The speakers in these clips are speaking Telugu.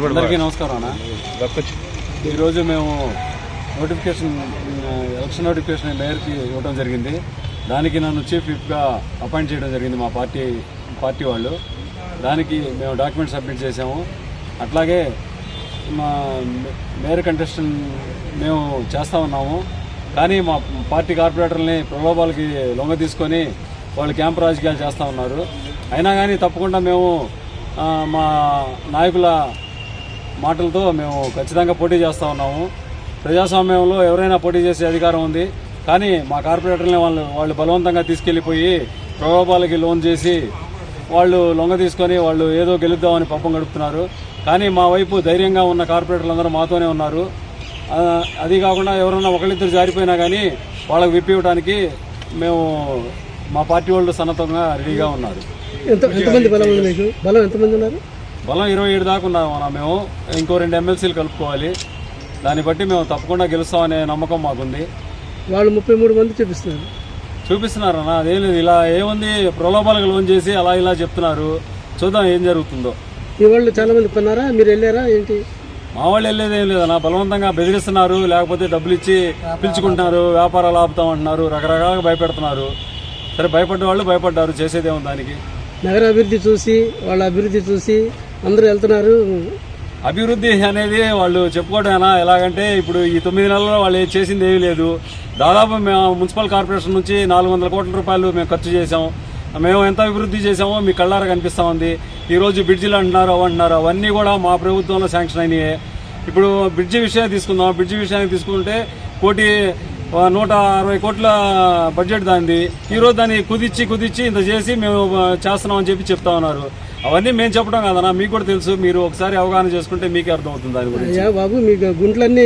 అందరికీ నమస్కారం అన్న. ఈరోజు మేము ఎలక్షన్ నోటిఫికేషన్ మేయర్కి ఇవ్వడం జరిగింది. దానికి నన్ను చీఫ్ విప్గా అపాయింట్ చేయడం జరిగింది మా పార్టీ వాళ్ళు. దానికి మేము డాక్యుమెంట్ సబ్మిట్ చేసాము. అట్లాగే మా మేయర్ కంటెస్టెంట్ మేము చేస్తూ ఉన్నాము. కానీ మా పార్టీ కార్పొరేటర్ని ప్రలోభాలకి లొంగ తీసుకొని వాళ్ళు క్యాంప్ రాజకీయాలు చేస్తూ ఉన్నారు. అయినా కానీ తప్పకుండా మేము మా నాయకుల మాటలతో మేము ఖచ్చితంగా పోటీ చేస్తూ ఉన్నాము. ప్రజాస్వామ్యంలో ఎవరైనా పోటీ చేసే అధికారం ఉంది. కానీ మా కార్పొరేటర్ని వాళ్ళు బలవంతంగా తీసుకెళ్ళిపోయి ప్రలోభాలకి లోన్ చేసి వాళ్ళు లొంగ తీసుకొని వాళ్ళు ఏదో గెలుద్దామని పప్పం గడుపుతున్నారు. కానీ మా వైపు ధైర్యంగా ఉన్న కార్పొరేటర్లు అందరూ మాతోనే ఉన్నారు. అది కాకుండా ఎవరన్నా ఒకళ్ళిద్దరు జారిపోయినా కానీ వాళ్ళకి విప్పివ్వడానికి మేము మా పార్టీ వాళ్ళు సన్నద్ధంగా రెడీగా ఉన్నారు. ఎంతమంది బలం ఉంది మీకు? బలం ఎంతమంది ఉన్నారు? బలం 27 దాకా ఉన్నాము. మేము ఇంకో 2 ఎమ్మెల్సీలు కలుపుకోవాలి. దాన్ని బట్టి మేము తప్పకుండా గెలుస్తామనే నమ్మకం మాకుంది. వాళ్ళు 33 మంది చూపిస్తున్నారన్న. అదేం లేదు, ఇలా ఏముంది, ప్రలోభాలకు లోన్ చేసి అలా ఇలా చెప్తున్నారు. చూద్దాం ఏం జరుగుతుందో. ఈ వాళ్ళు చాలా మంది కొన్నారా? మీరు వెళ్ళారా ఏంటి? మా వాళ్ళు వెళ్ళేది ఏం లేదన్న. బలవంతంగా బెదిరిస్తున్నారు, లేకపోతే డబ్బులు ఇచ్చి పిలుచుకుంటున్నారు, వ్యాపారాలు ఆపుతామంటున్నారు, రకరకాలుగా భయపెడుతున్నారు. సరే, భయపడ్డ వాళ్ళు భయపడ్డారు, చేసేదేమో దానికి. నగర అభివృద్ధి చూసి వాళ్ళ అభివృద్ధి చూసి అందరూ వెళ్తున్నారు. అభివృద్ధి అనేది వాళ్ళు చెప్పుకోవడమేనా? ఎలాగంటే ఇప్పుడు ఈ 9 నెలల్లో వాళ్ళు చేసింది ఏమీ లేదు. దాదాపు మేము మున్సిపల్ కార్పొరేషన్ నుంచి 400 కోట్ల రూపాయలు మేము ఖర్చు చేసాం. మేము ఎంత అభివృద్ధి చేసామో మీ కళ్ళారా కనిపిస్తూ ఉంది. ఈరోజు బ్రిడ్జిలు అంటున్నారు, అవంటున్నారు. అవన్నీ కూడా మా ప్రభుత్వంలో శాంక్షన్ అయినాయి. ఇప్పుడు బ్రిడ్జి విషయాన్ని తీసుకుందాం. బ్రిడ్జి విషయాన్ని తీసుకుంటే 160 కోట్ల బడ్జెట్ దానిది. ఈరోజు దాన్ని కుదిచ్చి ఇంత చేసి మేము చేస్తున్నామని చెప్తా ఉన్నారు. అవన్నీ మేము చెప్పడం కాదన్నా, మీకు కూడా తెలుసు. మీరు ఒకసారి అవగాహన చేసుకుంటే మీకే అర్థం అవుతుంది దాని గురించి. బాబు, మీకు గుంట్లన్నీ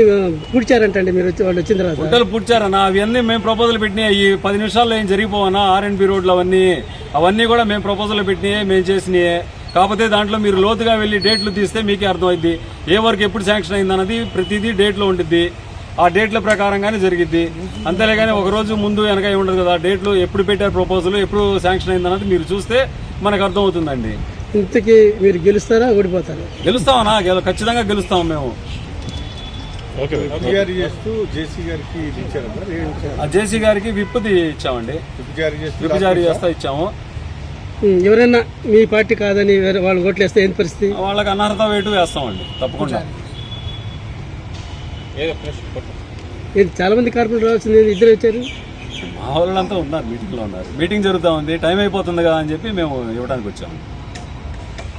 పూడ్చారంటే మీరు వాళ్ళు వచ్చిన తర్వాత? గుంటలు పూడ్చారన్నా. అవన్నీ మేము ప్రపోజల్ పెట్టినాయి. ఈ 10 నిమిషాల్లో ఏం జరిగిపోవన్నా. R&B రోడ్లు అవన్నీ కూడా మేము ప్రపోజల్ పెట్టినాయి, మేము చేసినాయి. కాకపోతే దాంట్లో మీరు లోతుగా వెళ్ళి డేట్లు తీస్తే మీకే అర్థమైద్ది. ఏ వర్క్ ఎప్పుడు శాంక్షన్ అయిందన్నది ప్రతిదీ డేట్లో ఉంటుంది. ఆ డేట్ల ప్రకారంగానే జరిగిద్ది. అంతేలే కానీ ఒకరోజు ముందు వెనక ఉండదు కదా. డేట్లు ఎప్పుడు పెట్టారు, ప్రపోజల్ ఎప్పుడు శాంక్షన్ అయిందన్నది మీరు చూస్తే మనకు అర్థమవుతుందండి. ఇంతకీ మీరు గెలుస్తారా, ఓడిపోతారా? గెలుస్తామన్నా, ఖచ్చితంగా గెలుస్తాము మేము. జేసీ గారికి విప్ ఇచ్చామండి. విప్ జారీ చేస్తా ఇచ్చాము. ఎవరైనా మీ పార్టీ కాదని వాళ్ళు ఓట్లు వేస్తే ఏంటి పరిస్థితి? వాళ్ళకి అనర్హత వేటు వేస్తామండి తప్పకుండా. చాలా మంది కార్పొరేటర్ రావాల్సింది, ఇద్దరు వచ్చారు. మా వాళ్ళంతా ఉన్నారు, మీటింగ్లో ఉన్నారు. మీటింగ్ జరుగుతూ ఉంది, టైం అయిపోతుంది కదా అని చెప్పి మేము ఇవ్వడానికి వచ్చాము.